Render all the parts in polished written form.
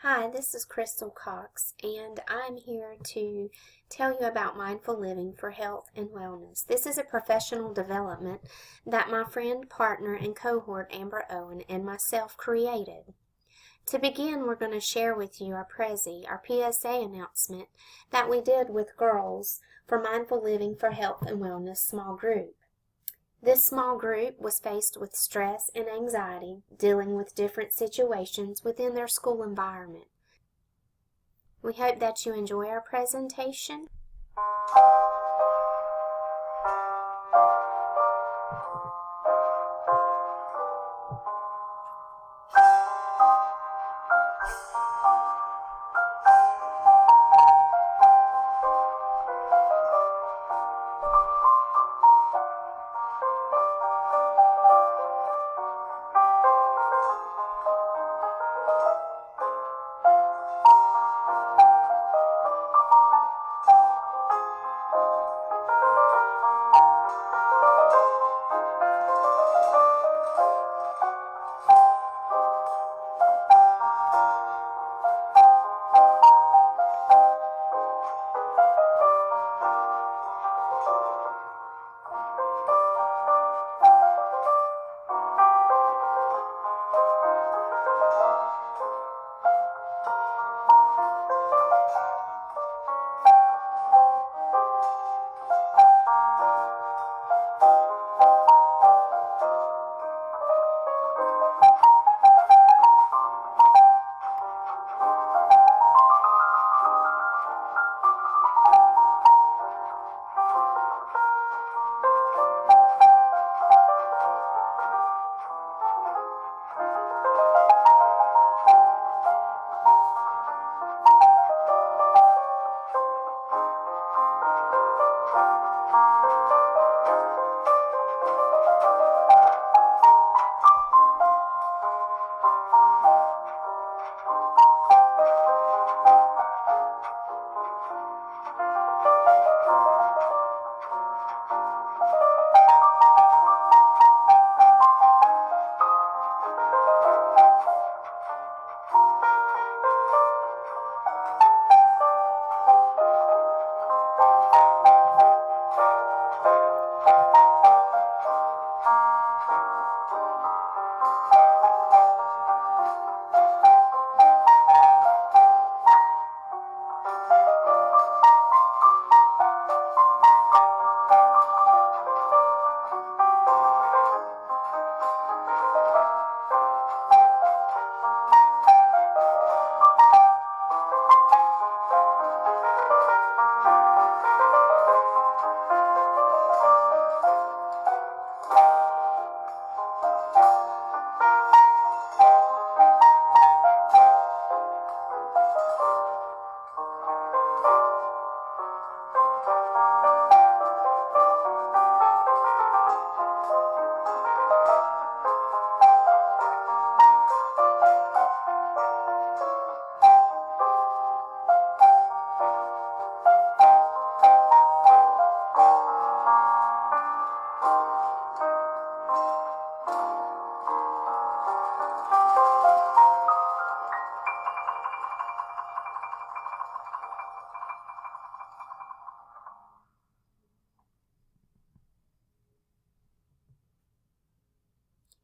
Hi, this is Crystal Cox, and I'm here to tell you about mindful living for health and wellness. This is a professional development that my friend, partner, and cohort Amber Owen and myself created. To begin, we're going to share with you our PSA announcement that we did with girls for Mindful Living for Health and Wellness small group. This small group was faced with stress and anxiety, dealing with different situations within their school environment. We hope that you enjoy our presentation.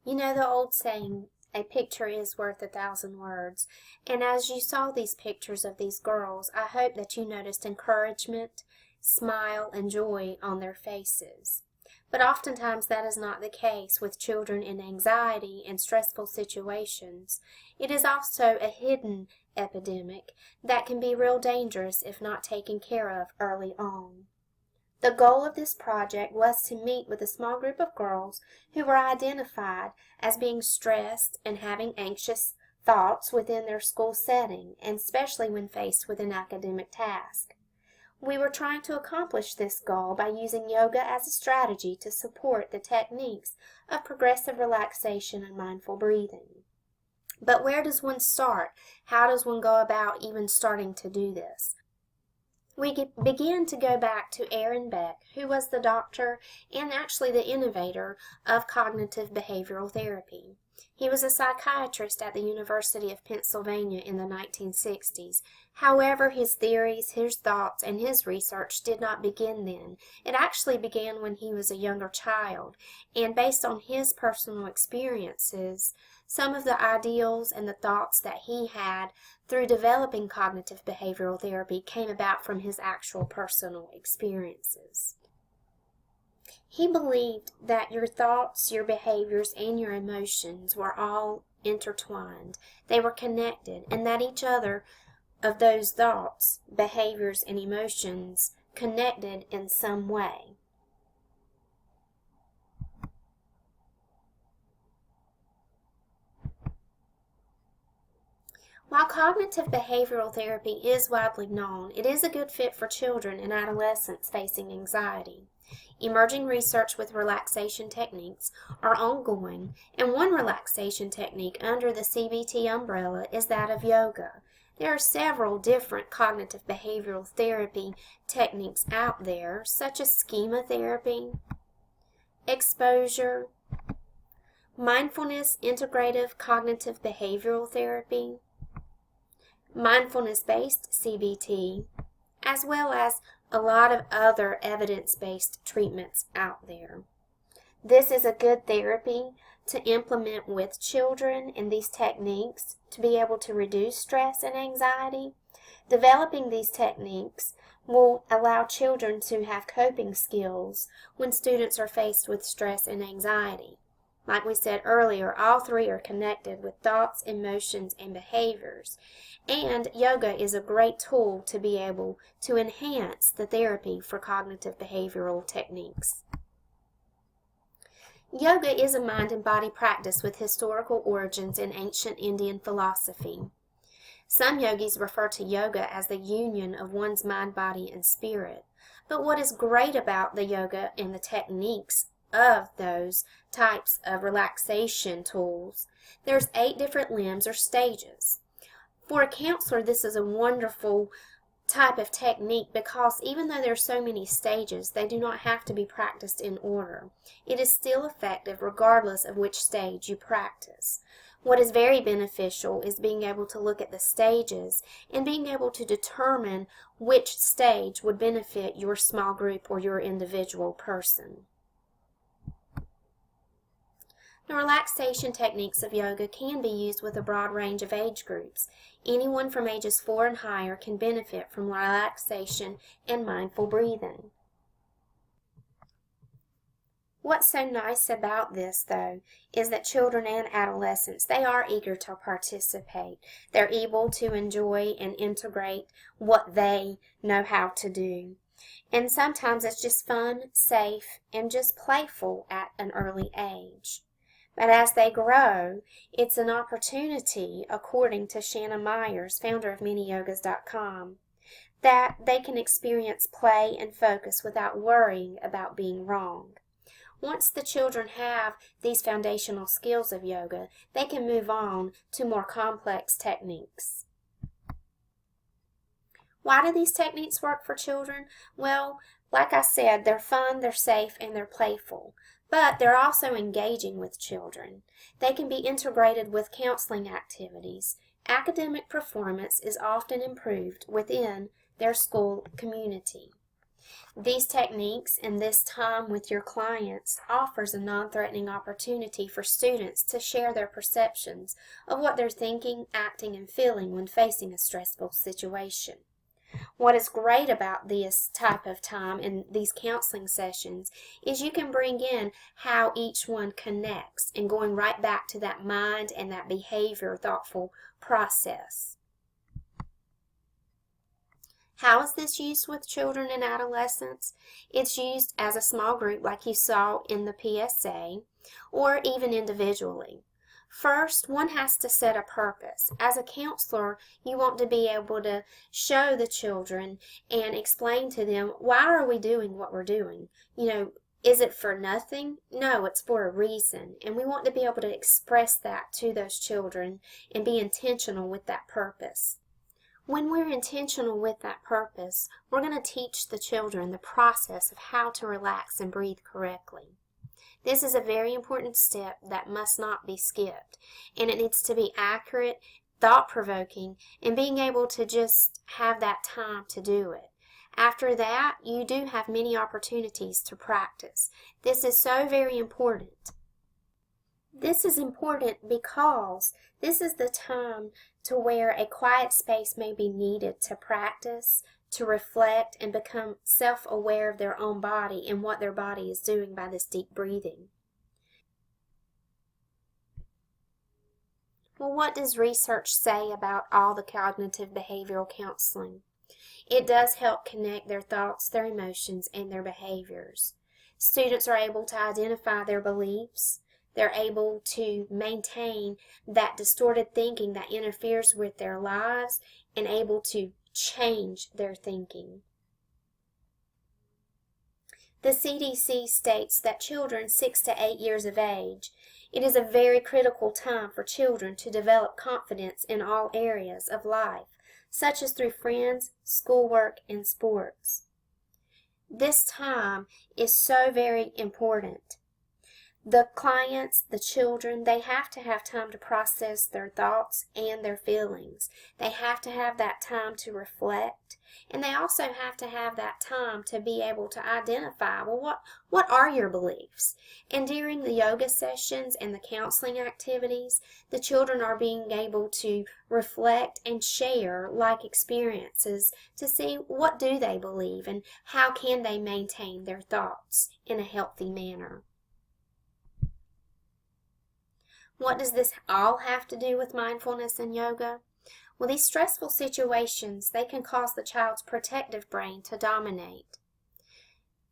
You know the old saying, a picture is worth 1,000 words. And as you saw these pictures of these girls, I hope that you noticed encouragement, smile, and joy on their faces. But oftentimes that is not the case with children in anxiety and stressful situations. It is also a hidden epidemic that can be real dangerous if not taken care of early on. The goal of this project was to meet with a small group of girls who were identified as being stressed and having anxious thoughts within their school setting, and especially when faced with an academic task. We were trying to accomplish this goal by using yoga as a strategy to support the techniques of progressive relaxation and mindful breathing. But where does one start? How does one go about even starting to do this? We began to go back to Aaron Beck, who was the doctor and actually the innovator of cognitive behavioral therapy. He was a psychiatrist at the University of Pennsylvania in the 1960s. However, his theories, his thoughts, and his research did not begin then. It actually began when he was a younger child, and based on his personal experiences, some of the ideals and the thoughts that he had through developing cognitive behavioral therapy came about from his actual personal experiences. He believed that your thoughts, your behaviors, and your emotions were all intertwined. They were connected, and that each other of those thoughts, behaviors, and emotions connected in some way. While cognitive behavioral therapy is widely known, it is a good fit for children and adolescents facing anxiety. Emerging research with relaxation techniques are ongoing, and one relaxation technique under the CBT umbrella is that of yoga. There are several different cognitive behavioral therapy techniques out there, such as schema therapy, exposure, mindfulness integrative cognitive behavioral therapy, mindfulness-based CBT, as well as a lot of other evidence-based treatments out there. This is a good therapy to implement with children in these techniques to be able to reduce stress and anxiety. Developing these techniques will allow children to have coping skills when students are faced with stress and anxiety. Like we said earlier, all three are connected with thoughts, emotions, and behaviors. And yoga is a great tool to be able to enhance the therapy for cognitive behavioral techniques. Yoga is a mind and body practice with historical origins in ancient Indian philosophy. Some yogis refer to yoga as the union of one's mind, body, and spirit. But what is great about the yoga and the techniques of those types of relaxation tools, there's 8 different limbs or stages. For a counselor, this is a wonderful type of technique because even though there are so many stages, they do not have to be practiced in order. It is still effective regardless of which stage you practice. What is very beneficial is being able to look at the stages and being able to determine which stage would benefit your small group or your individual person. The relaxation techniques of yoga can be used with a broad range of age groups. Anyone from ages 4 and higher can benefit from relaxation and mindful breathing. What's so nice about this, though, is that children and adolescents, they are eager to participate. They're able to enjoy and integrate what they know how to do. And sometimes it's just fun, safe, and just playful at an early age. But as they grow, it's an opportunity, according to Shanna Myers, founder of MiniYogas.com, that they can experience play and focus without worrying about being wrong. Once the children have these foundational skills of yoga, they can move on to more complex techniques. Why do these techniques work for children? Well, like I said, they're fun, they're safe, and they're playful. But they're also engaging with children. They can be integrated with counseling activities. Academic performance is often improved within their school community. These techniques and this time with your clients offers a non-threatening opportunity for students to share their perceptions of what they're thinking, acting, and feeling when facing a stressful situation. What is great about this type of time in these counseling sessions is you can bring in how each one connects and going right back to that mind and that behavior thoughtful process. How is this used with children and adolescents? It's used as a small group like you saw in the PSA, or even individually. First, one has to set a purpose. As a counselor, you want to be able to show the children and explain to them, why are we doing what we're doing? Is it for nothing? No, it's for a reason. And we want to be able to express that to those children and be intentional with that purpose. When we're intentional with that purpose, we're going to teach the children the process of how to relax and breathe correctly. This is a very important step that must not be skipped, and it needs to be accurate, thought-provoking, and being able to just have that time to do it. After that, you do have many opportunities to practice. This is so very important. This is important because this is the time to where a quiet space may be needed to practice, to reflect, and become self-aware of their own body and what their body is doing by this deep breathing. Well, what does research say about all the cognitive behavioral counseling? It does help connect their thoughts, their emotions, and their behaviors. Students are able to identify their beliefs. They're able to maintain that distorted thinking that interferes with their lives and able to change their thinking. The CDC states that children 6 to 8 years of age, it is a very critical time for children to develop confidence in all areas of life, such as through friends, schoolwork, and sports. This time is so very important. The clients, the children, they have to have time to process their thoughts and their feelings. They have to have that time to reflect, and they also have to have that time to be able to identify, well, what are your beliefs? And during the yoga sessions and the counseling activities, the children are being able to reflect and share like experiences to see what do they believe and how can they maintain their thoughts in a healthy manner. What does this all have to do with mindfulness and yoga? Well, these stressful situations, they can cause the child's protective brain to dominate.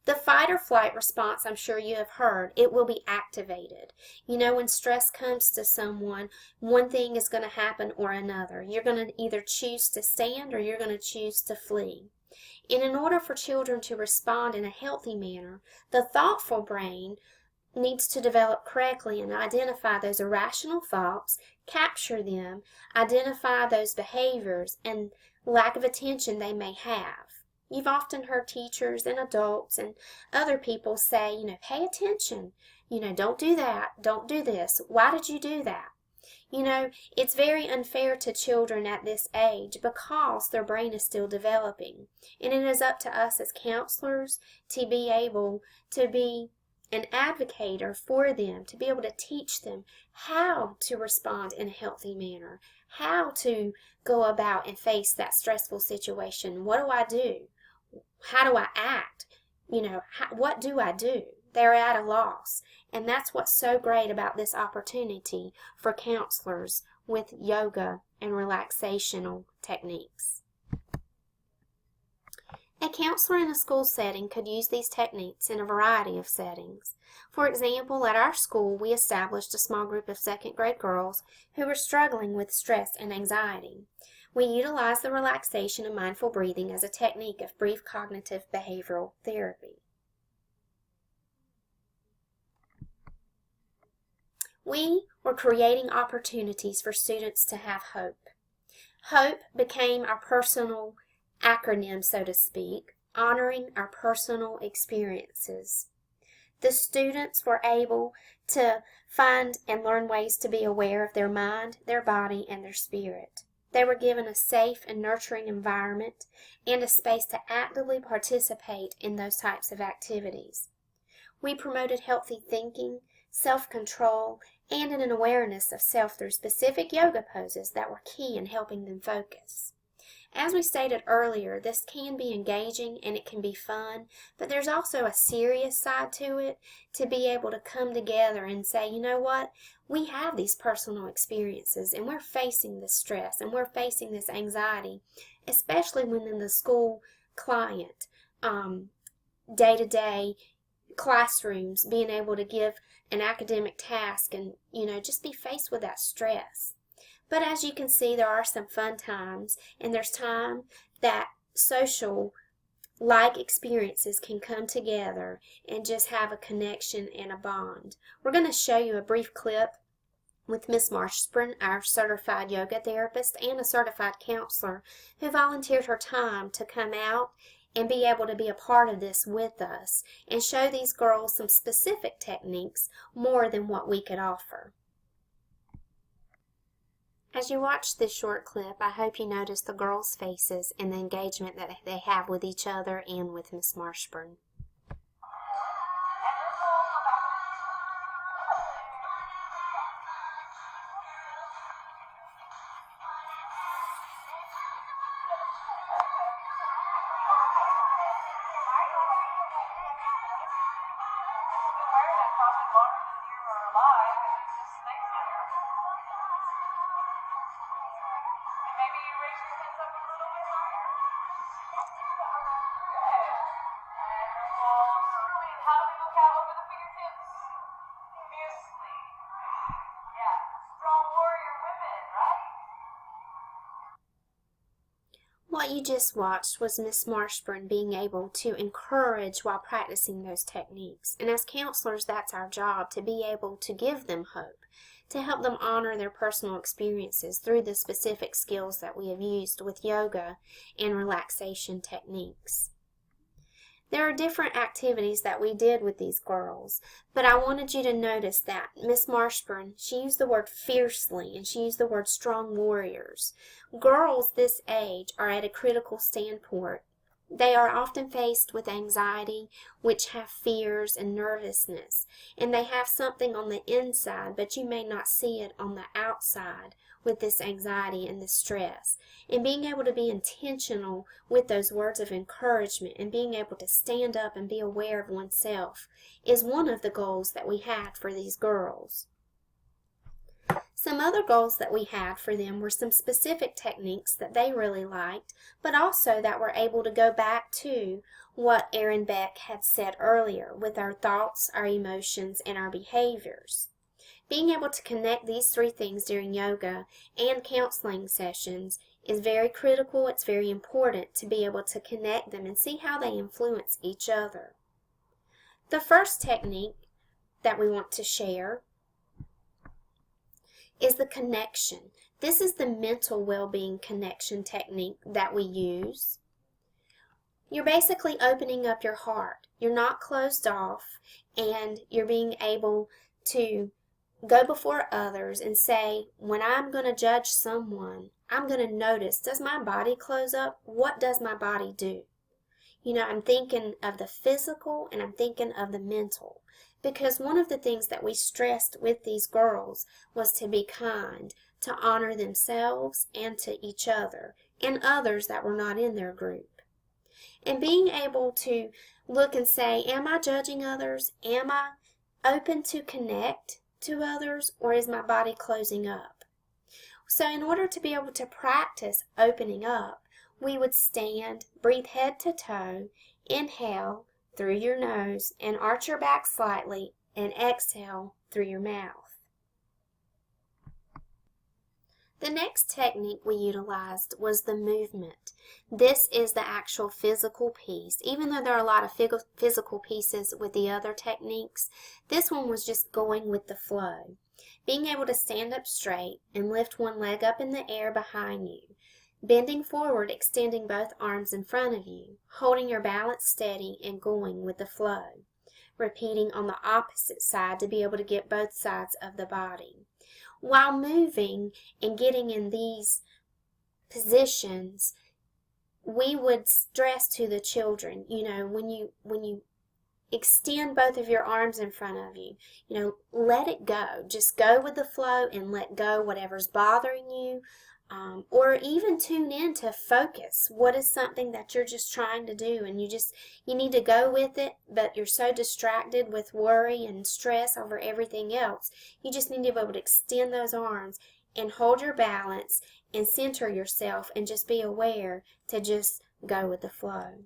The fight or flight response, I'm sure you have heard, it will be activated. You know, when stress comes to someone, one thing is going to happen or another. You're going to either choose to stand or you're going to choose to flee. And in order for children to respond in a healthy manner, the thoughtful brain needs to develop correctly and identify those irrational thoughts, capture them, identify those behaviors and lack of attention they may have. You've often heard teachers and adults and other people say, pay attention. Don't do that. Don't do this. Why did you do that? It's very unfair to children at this age because their brain is still developing. And it is up to us as counselors to be able to be an advocator for them, to be able to teach them how to respond in a healthy manner, how to go about and face that stressful situation. What do I do? How do I act? What do I do? They're at a loss. And that's what's so great about this opportunity for counselors with yoga and relaxational techniques. A counselor in a school setting could use these techniques in a variety of settings. For example, at our school, we established a small group of second-grade girls who were struggling with stress and anxiety. We utilized the relaxation and mindful breathing as a technique of brief cognitive behavioral therapy. We were creating opportunities for students to have hope. Hope became our personal acronym, so to speak, honoring our personal experiences. The students were able to find and learn ways to be aware of their mind, their body, and their spirit. They were given a safe and nurturing environment and a space to actively participate in those types of activities. We promoted healthy thinking, self-control, and an awareness of self through specific yoga poses that were key in helping them focus. As we stated earlier, this can be engaging and it can be fun, but there's also a serious side to it, to be able to come together and say, you know what, we have these personal experiences and we're facing this stress and we're facing this anxiety, especially when in the school client, day-to-day classrooms, being able to give an academic task and, just be faced with that stress. But as you can see, there are some fun times, and there's time that social-like experiences can come together and just have a connection and a bond. We're going to show you a brief clip with Miss Marshburn, our certified yoga therapist and a certified counselor, who volunteered her time to come out and be able to be a part of this with us and show these girls some specific techniques more than what we could offer. As you watch this short clip, I hope you notice the girls' faces and the engagement that they have with each other and with Miss Marshburn. Maybe you raise your hands up a little bit higher. Good. And we'll screw in. How do we look out over the fingertips? Fiercely. Yeah. Strong warrior women, right? What you just watched was Miss Marshburn being able to encourage while practicing those techniques. And as counselors, that's our job, to be able to give them hope, to help them honor their personal experiences through the specific skills that we have used with yoga and relaxation techniques. There are different activities that we did with these girls, but I wanted you to notice that Miss Marshburn, she used the word fiercely and she used the word strong warriors. Girls this age are at a critical standpoint. They are often faced with anxiety, which have fears and nervousness, and they have something on the inside, but you may not see it on the outside with this anxiety and this stress. And being able to be intentional with those words of encouragement and being able to stand up and be aware of oneself is one of the goals that we had for these girls. Some other goals that we had for them were some specific techniques that they really liked, but also that we're able to go back to what Aaron Beck had said earlier with our thoughts, our emotions, and our behaviors. Being able to connect these three things during yoga and counseling sessions is very critical. It's very important to be able to connect them and see how they influence each other. The first technique that we want to share is the connection. This is the mental well-being connection technique that we use. You're basically opening up your heart. You're not closed off, and you're being able to go before others and say, when I'm going to judge someone, I'm going to notice, does my body close up? What does my body do? You know, I'm thinking of the physical and I'm thinking of the mental. Because one of the things that we stressed with these girls was to be kind, to honor themselves and to each other and others that were not in their group. And being able to look and say, am I judging others? Am I open to connect to others, or is my body closing up? So in order to be able to practice opening up, we would stand, breathe head to toe, inhale through your nose and arch your back slightly, and exhale through your mouth. The next technique we utilized was the movement. This is the actual physical piece. Even though there are a lot of physical pieces with the other techniques, this one was just going with the flow. Being able to stand up straight and lift one leg up in the air behind you. Bending forward, extending both arms in front of you, holding your balance steady and going with the flow. Repeating on the opposite side to be able to get both sides of the body. While moving and getting in these positions, we would stress to the children, you know, when you extend both of your arms in front of you, you know, let it go. Just go with the flow and let go whatever's bothering you. Or even tune in to focus. What is something that you're just trying to do and you need to go with it, but you're so distracted with worry and stress over everything else. You just need to be able to extend those arms and hold your balance and center yourself and just be aware to just go with the flow.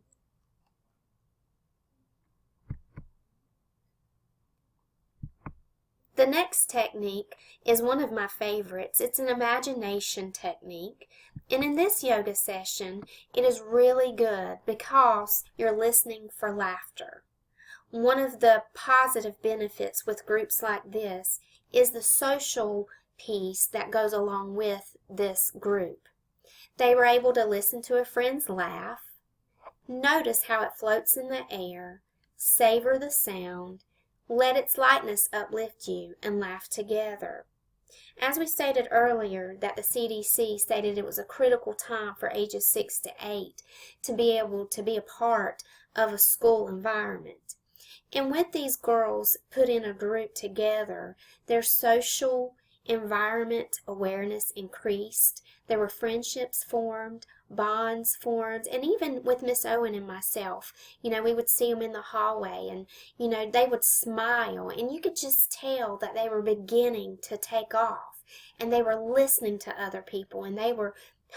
The next technique is one of my favorites. It's an imagination technique. And in this yoga session, it is really good because you're listening for laughter. One of the positive benefits with groups like this is the social piece that goes along with this group. They were able to listen to a friend's laugh, Notice how it floats in the air. Savor the sound. Let its lightness uplift you, and laugh together. As we stated earlier, that the CDC stated it was a critical time for ages 6 to 8 to be able to be a part of a school environment. And with these girls put in a group together, their social environment awareness increased. There were friendships formed, bonds formed, and even with Miss Owen and myself, we would see them in the hallway, and, they would smile, and you could just tell that they were beginning to take off, and they were listening to other people, and they were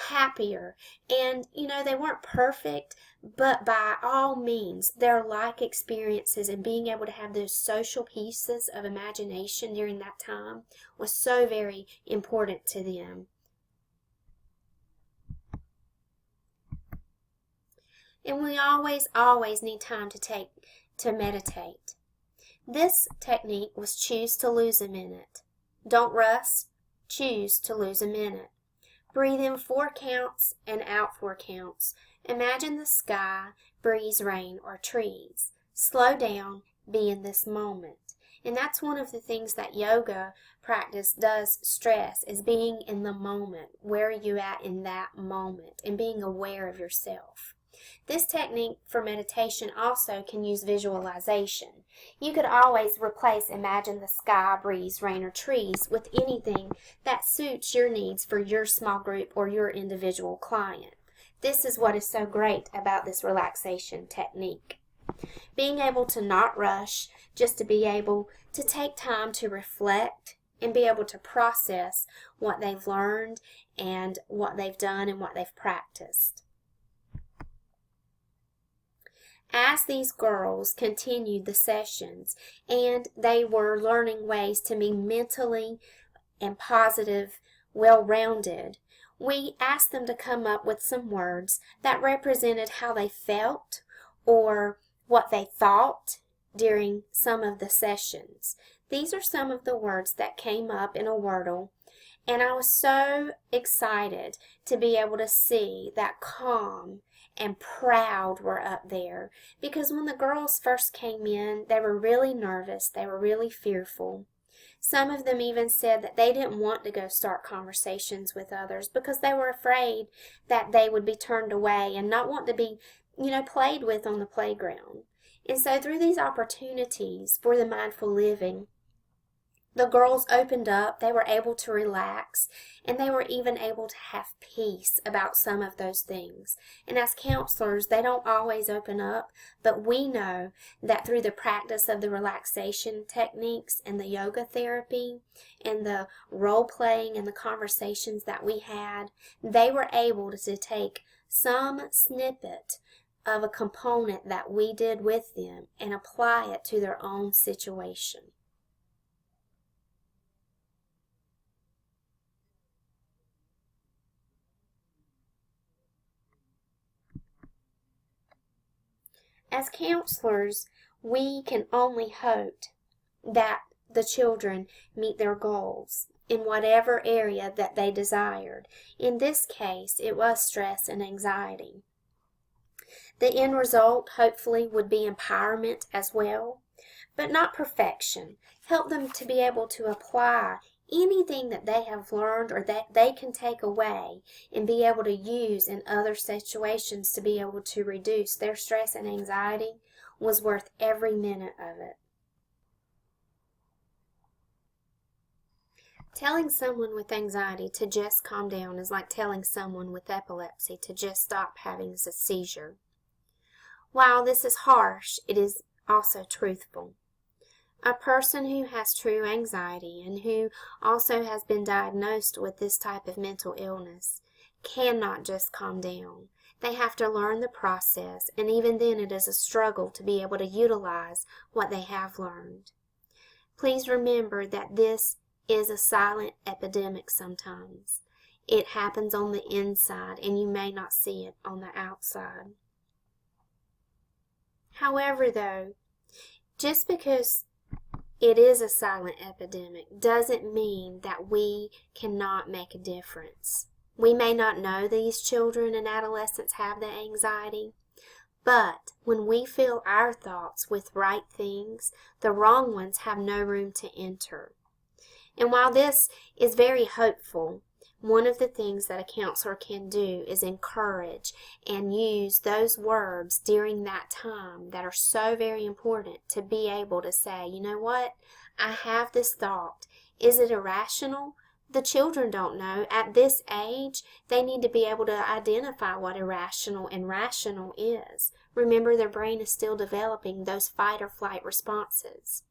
happier, and, they weren't perfect, but by all means, their like experiences and being able to have those social pieces of imagination during that time was so very important to them. And we always need time to meditate. This technique was choose to lose a minute. Don't rush, choose to lose a minute. Breathe in 4 counts and out 4 counts. Imagine the sky, breeze, rain, or trees. Slow down, be in this moment. And that's one of the things that yoga practice does stress, is being in the moment. Where are you at in that moment? And being aware of yourself. This technique for meditation also can use visualization. You could always replace imagine the sky, breeze, rain, or trees with anything that suits your needs for your small group or your individual client. This is what is so great about this relaxation technique. Being able to not rush, just to be able to take time to reflect and be able to process what they've learned and what they've done and what they've practiced. As these girls continued the sessions and they were learning ways to be mentally and positive, well-rounded, we asked them to come up with some words that represented how they felt or what they thought during some of the sessions. These are some of the words that came up in a Wordle, and I was so excited to be able to see that calm and proud were up there, because when the girls first came in, they were really nervous, they were really fearful. Some of them even said that they didn't want to go start conversations with others because they were afraid that they would be turned away and not want to be, played with on the playground. And so through these opportunities for the mindful living, the girls opened up, they were able to relax, and they were even able to have peace about some of those things. And as counselors, they don't always open up, but we know that through the practice of the relaxation techniques and the yoga therapy and the role-playing and the conversations that we had, they were able to take some snippet of a component that we did with them and apply it to their own situation. As counselors, we can only hope that the children meet their goals in whatever area that they desired. In this case, it was stress and anxiety. The end result, hopefully, would be empowerment as well, but not perfection. Help them to be able to apply anything that they have learned or that they can take away and be able to use in other situations to be able to reduce their stress and anxiety was worth every minute of it. Telling someone with anxiety to just calm down is like telling someone with epilepsy to just stop having a seizure. While this is harsh, it is also truthful. A person who has true anxiety and who also has been diagnosed with this type of mental illness cannot just calm down. They have to learn the process, and even then it is a struggle to be able to utilize what they have learned. Please remember that this is a silent epidemic sometimes. It happens on the inside, and you may not see it on the outside. However, though, just because it is a silent epidemic doesn't mean that we cannot make a difference. We may not know these children and adolescents have the anxiety, But when we fill our thoughts with right things, the wrong ones have no room to enter. And while this is very hopeful, one of the things that a counselor can do is encourage and use those words during that time that are so very important to be able to say, you know what, I have this thought. Is it irrational? The children don't know. At this age, they need to be able to identify what irrational and rational is. Remember, their brain is still developing those fight or flight responses.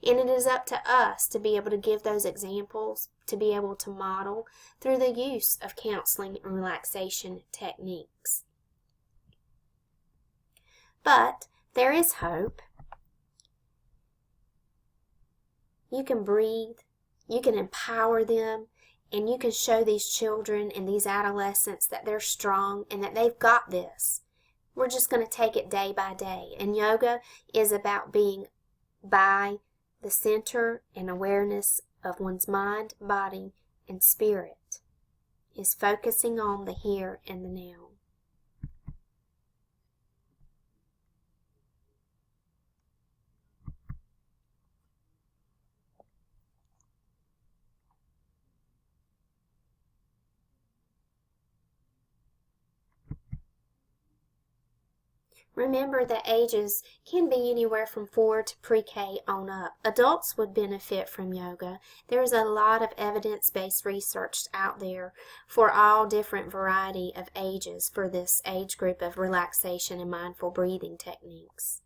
And it is up to us to be able to give those examples, to be able to model through the use of counseling and relaxation techniques. But there is hope. You can breathe, you can empower them, and you can show these children and these adolescents that they're strong and that they've got this. We're just going to take it day by day. And yoga is about being by the center and awareness of one's mind, body, and spirit, is focusing on the here and the now. Remember that ages can be anywhere from 4 to pre-K on up. Adults would benefit from yoga. There's a lot of evidence-based research out there for all different variety of ages for this age group of relaxation and mindful breathing techniques.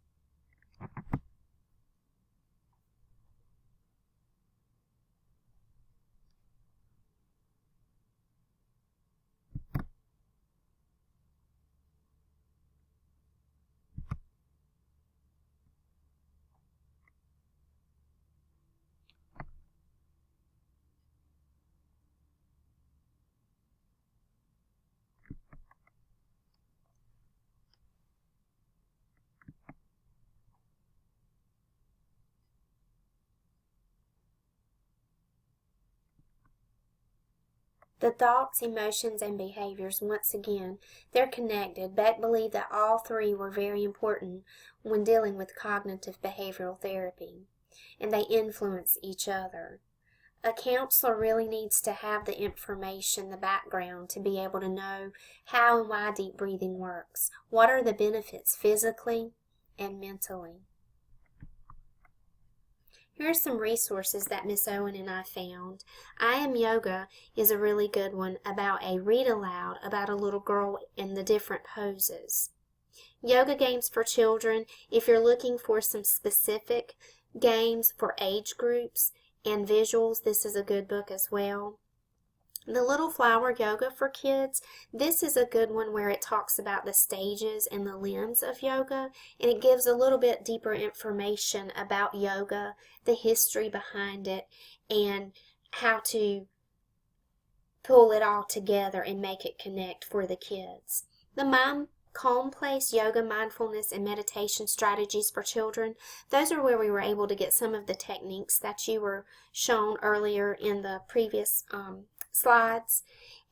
The thoughts, emotions, and behaviors, once again, they're connected. Beck believed that all three were very important when dealing with cognitive behavioral therapy, and they influence each other. A counselor really needs to have the information, the background, to be able to know how and why deep breathing works. What are the benefits physically and mentally? Here are some resources that Miss Owen and I found. I Am Yoga is a really good one about a read aloud about a little girl in the different poses. Yoga Games for Children, if you're looking for some specific games for age groups and visuals, this is a good book as well. The Little Flower Yoga for Kids, this is a good one where it talks about the stages and the limbs of yoga, and it gives a little bit deeper information about yoga, the history behind it, and how to pull it all together and make it connect for the kids. The Mind Calm Place, Yoga, Mindfulness, and Meditation Strategies for Children, those are where we were able to get some of the techniques that you were shown earlier in the previous slides.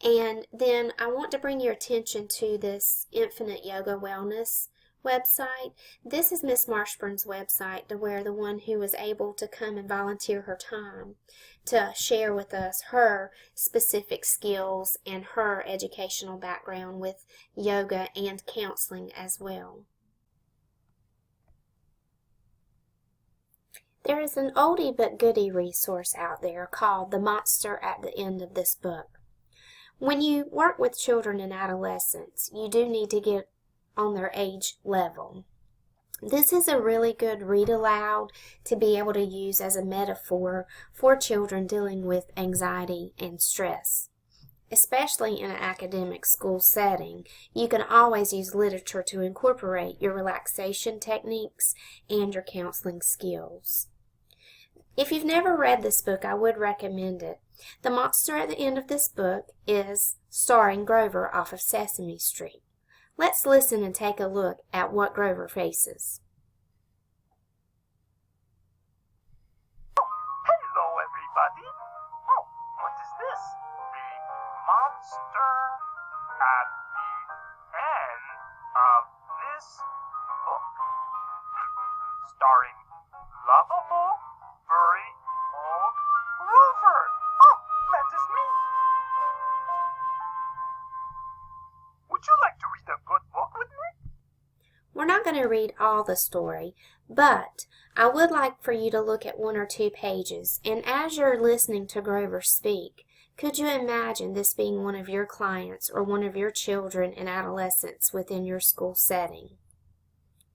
And then I want to bring your attention to this Infinite Yoga Wellness website. This is Miss Marshburn's website, to where the one who was able to come and volunteer her time to share with us her specific skills and her educational background with yoga and counseling as well. There is an oldie but goodie resource out there called The Monster at the End of This Book. When you work with children and adolescents, you do need to get on their age level. This is a really good read aloud to be able to use as a metaphor for children dealing with anxiety and stress. Especially in an academic school setting, you can always use literature to incorporate your relaxation techniques and your counseling skills. If you've never read this book, I would recommend it. The monster at the end of this book is starring Grover off of Sesame Street. Let's listen and take a look at what Grover faces. Hello, everybody. Oh, what is this? The monster at the end of this starring lovable, furry, old Grover. Oh, that is me. Would you like to read a good book with me? We're not going to read all the story, but I would like for you to look at 1 or 2 pages, and as you're listening to Grover speak, could you imagine this being one of your clients or one of your children and adolescents within your school setting?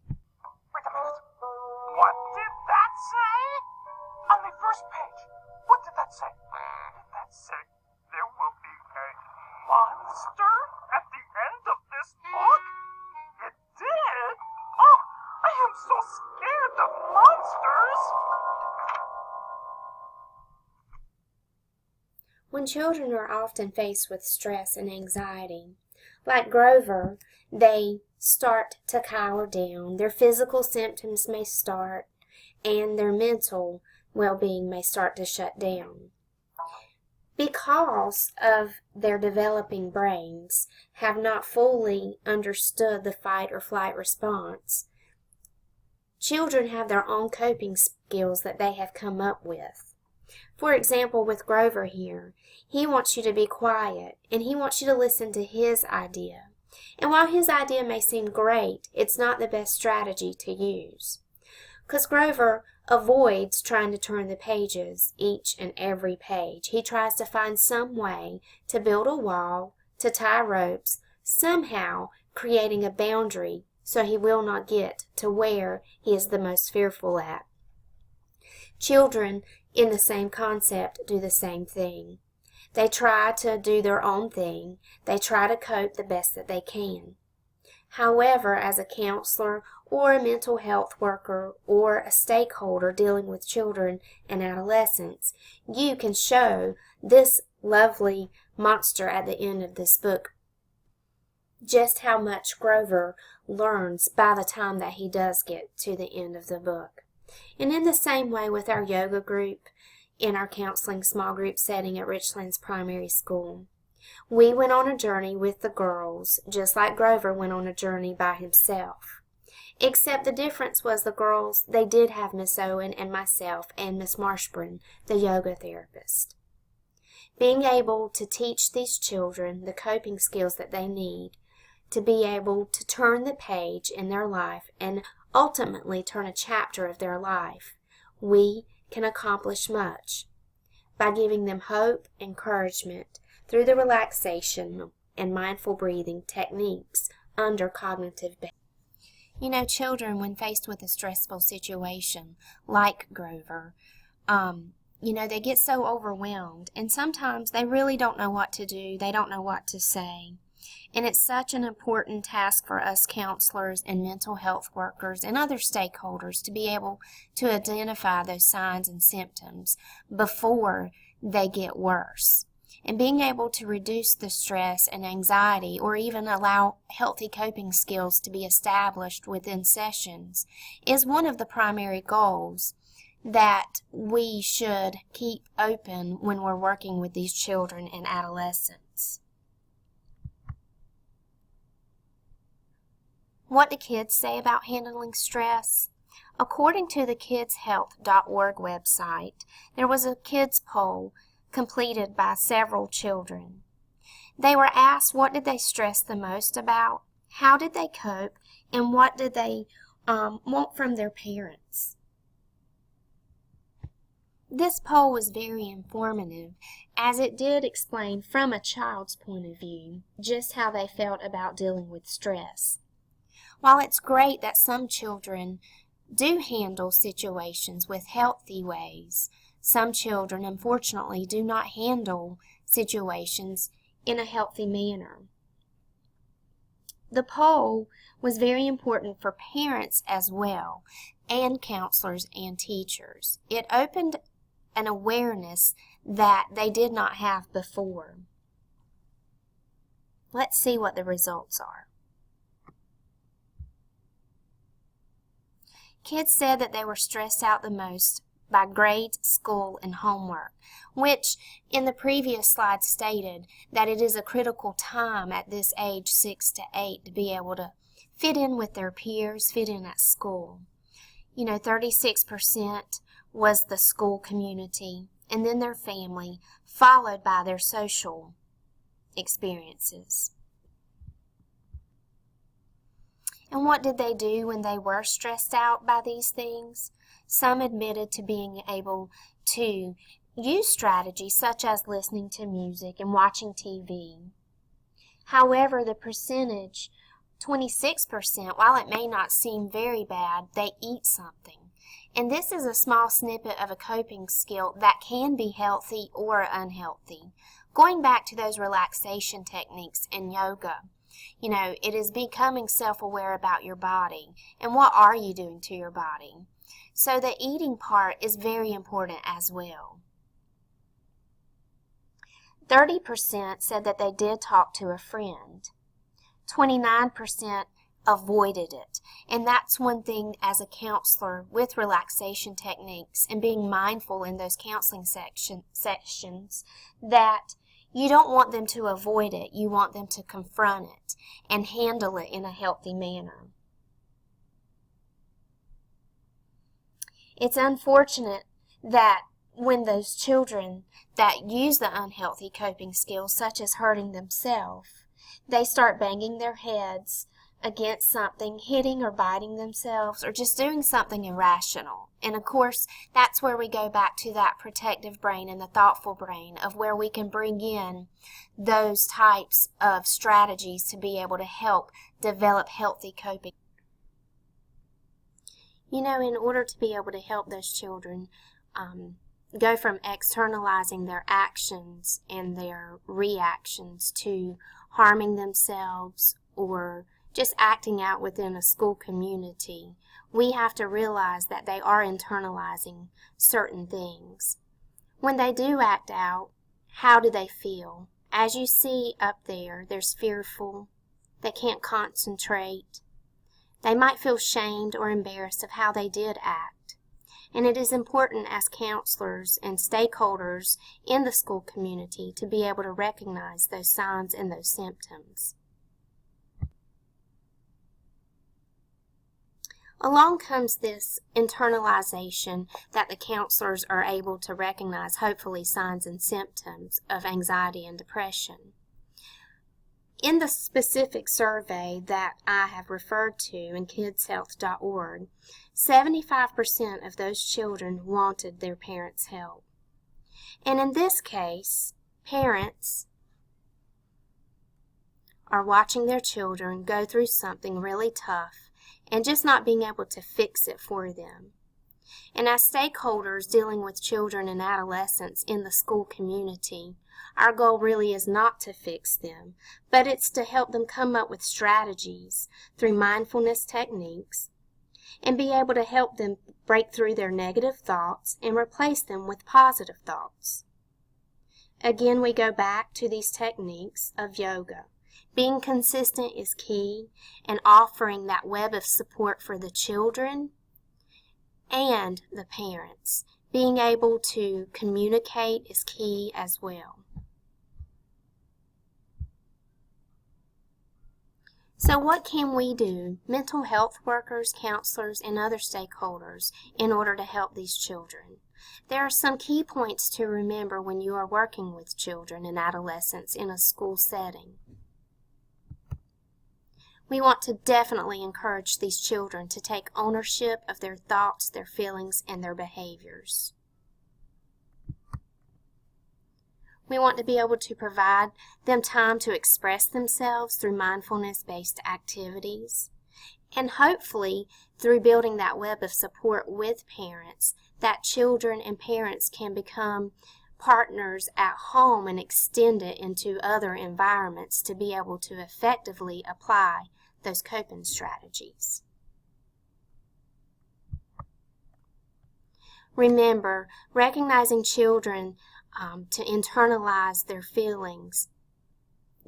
Wait a minute. What did that say? On the first page. What did that say? Did that say there will be a monster at the end of this book? It did? Oh, I am so scared of monsters. When children are often faced with stress and anxiety, like Grover, they start to cower down. Their physical symptoms may start, and their mental well-being may start to shut down. Because of their developing brains have not fully understood the fight or flight response, children have their own coping skills that they have come up with. For example, with Grover here, he wants you to be quiet, and he wants you to listen to his idea. And while his idea may seem great, it's not the best strategy to use. Because Grover avoids trying to turn the pages, each and every page. He tries to find some way to build a wall, to tie ropes, somehow creating a boundary so he will not get to where he is the most fearful at. Children, in the same concept, do the same thing. They try to do their own thing. They try to cope the best that they can. However, as a counselor or a mental health worker or a stakeholder dealing with children and adolescents, you can show this lovely monster at the end of this book just how much Grover learns by the time that he does get to the end of the book. And in the same way with our yoga group, in our counseling small group setting at Richlands Primary School, we went on a journey with the girls, just like Grover went on a journey by himself. Except the difference was the girls, they did have Miss Owen and myself and Miss Marshburn, the yoga therapist. Being able to teach these children the coping skills that they need to be able to turn the page in their life and ultimately turn a chapter of their life, we can accomplish much by giving them hope, encouragement through the relaxation and mindful breathing techniques under cognitive behavior. You know, children, when faced with a stressful situation like Grover, they get so overwhelmed, and sometimes they really don't know what to do. They don't know what to say. And it's such an important task for us counselors and mental health workers and other stakeholders to be able to identify those signs and symptoms before they get worse. And being able to reduce the stress and anxiety or even allow healthy coping skills to be established within sessions is one of the primary goals that we should keep open when we're working with these children and adolescents. What do kids say about handling stress? According to the kidshealth.org website, there was a kids poll completed by several children. They were asked what did they stress the most about, how did they cope, and what did they want from their parents. This poll was very informative, as it did explain from a child's point of view just how they felt about dealing with stress. While it's great that some children do handle situations with healthy ways, some children, unfortunately, do not handle situations in a healthy manner. The poll was very important for parents as well, and counselors and teachers. It opened an awareness that they did not have before. Let's see what the results are. Kids said that they were stressed out the most by grades, school, and homework, which in the previous slide stated that it is a critical time at this age 6 to 8 to be able to fit in with their peers, fit in at school. 36% was the school community, and then their family, followed by their social experiences. And what did they do when they were stressed out by these things? Some admitted to being able to use strategies such as listening to music and watching TV. However, the percentage, 26%, while it may not seem very bad, they eat something. And this is a small snippet of a coping skill that can be healthy or unhealthy. Going back to those relaxation techniques in yoga, it is becoming self-aware about your body and what are you doing to your body. So the eating part is very important as well. 30% said that they did talk to a friend. 29% avoided it. And that's one thing as a counselor with relaxation techniques and being mindful in those counseling sessions that you don't want them to avoid it. You want them to confront it and handle it in a healthy manner. It's unfortunate that when those children that use the unhealthy coping skills, such as hurting themselves, they start banging their heads against something, hitting or biting themselves, or just doing something irrational. And of course, that's where we go back to that protective brain and the thoughtful brain of where we can bring in those types of strategies to be able to help develop healthy coping. In order to be able to help those children go from externalizing their actions and their reactions to harming themselves or just acting out within a school community, we have to realize that they are internalizing certain things. When they do act out, how do they feel? As you see up there, there's fearful, they can't concentrate, they might feel shamed or embarrassed of how they did act. And it is important as counselors and stakeholders in the school community to be able to recognize those signs and those symptoms. Along comes this internalization that the counselors are able to recognize, hopefully, signs and symptoms of anxiety and depression. In the specific survey that I have referred to in kidshealth.org, 75% of those children wanted their parents' help. And in this case, parents are watching their children go through something really tough and just not being able to fix it for them. And as stakeholders dealing with children and adolescents in the school community, our goal really is not to fix them, but it's to help them come up with strategies through mindfulness techniques and be able to help them break through their negative thoughts and replace them with positive thoughts. Again, we go back to these techniques of yoga. Being consistent is key, and offering that web of support for the children and the parents. Being able to communicate is key as well. So what can we do, mental health workers, counselors, and other stakeholders, in order to help these children? There are some key points to remember when you are working with children and adolescents in a school setting. We want to definitely encourage these children to take ownership of their thoughts, their feelings, and their behaviors. We want to be able to provide them time to express themselves through mindfulness-based activities. And hopefully, through building that web of support with parents, that children and parents can become partners at home and extend it into other environments to be able to effectively apply those coping strategies. Remember, recognizing children to internalize their feelings,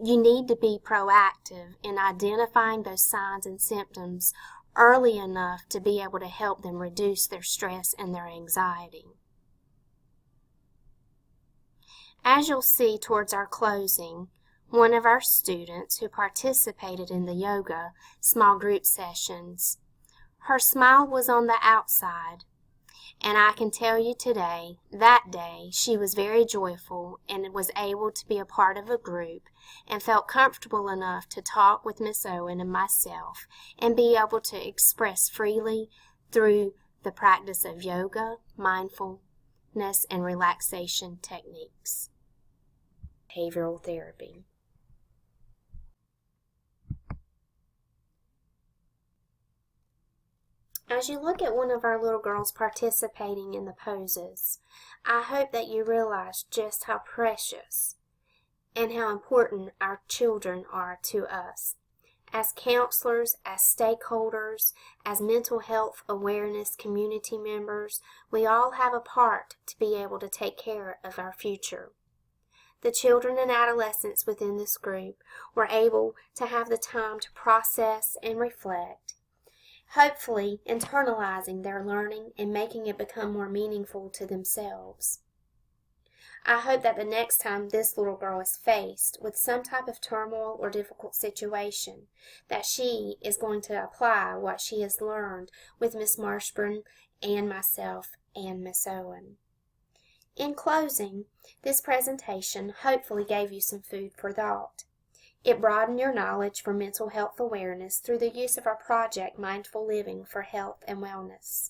you need to be proactive in identifying those signs and symptoms early enough to be able to help them reduce their stress and their anxiety. As you'll see towards our closing, one of our students who participated in the yoga small group sessions, Her smile was on the outside, and I can tell you today, that day, she was very joyful and was able to be a part of a group and felt comfortable enough to talk with Miss Owen and myself and be able to express freely through the practice of yoga, mindfulness, and relaxation techniques. Behavioral therapy. As you look at one of our little girls participating in the poses, I hope that you realize just how precious and how important our children are to us. As counselors, as stakeholders, as mental health awareness community members, we all have a part to be able to take care of our future. The children and adolescents within this group were able to have the time to process and reflect, hopefully internalizing their learning and making it become more meaningful to themselves. I hope that the next time this little girl is faced with some type of turmoil or difficult situation, that she is going to apply what she has learned with Miss Marshburn and myself and Miss Owen. In closing, this presentation hopefully gave you some food for thought. It broadened your knowledge for mental health awareness through the use of our project Mindful Living for Health and Wellness.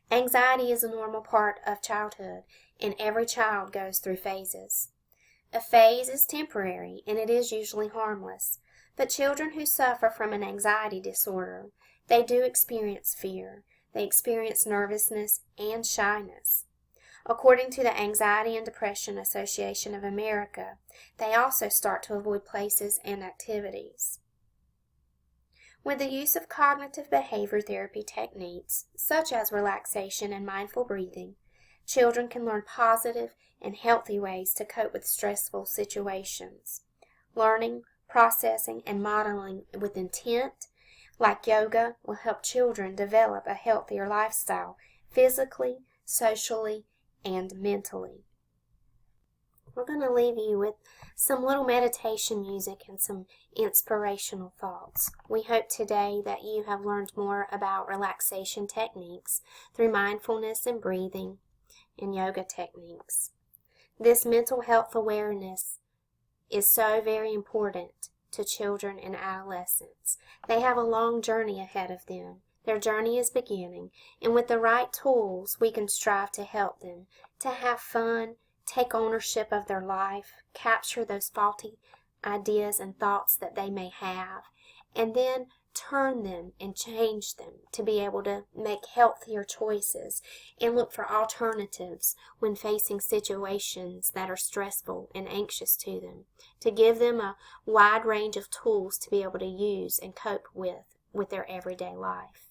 Anxiety is a normal part of childhood, and every child goes through phases. A phase is temporary, and it is usually harmless, but children who suffer from an anxiety disorder, they do experience fear. They experience nervousness and shyness. According to the Anxiety and Depression Association of America, they also start to avoid places and activities. With the use of cognitive behavior therapy techniques, such as relaxation and mindful breathing, children can learn positive and healthy ways to cope with stressful situations. Learning, processing, and modeling with intent, like yoga, will help children develop a healthier lifestyle physically, socially, and mentally. We're going to leave you with some little meditation music and some inspirational thoughts. We hope today that you have learned more about relaxation techniques through mindfulness and breathing and yoga techniques. This mental health awareness is so very important to children and adolescents. They have a long journey ahead of them. Their journey is beginning, and with the right tools, we can strive to help them to have fun, take ownership of their life, capture those faulty ideas and thoughts that they may have, and then turn them and change them to be able to make healthier choices and look for alternatives when facing situations that are stressful and anxious to them, to give them a wide range of tools to be able to use and cope with their everyday life.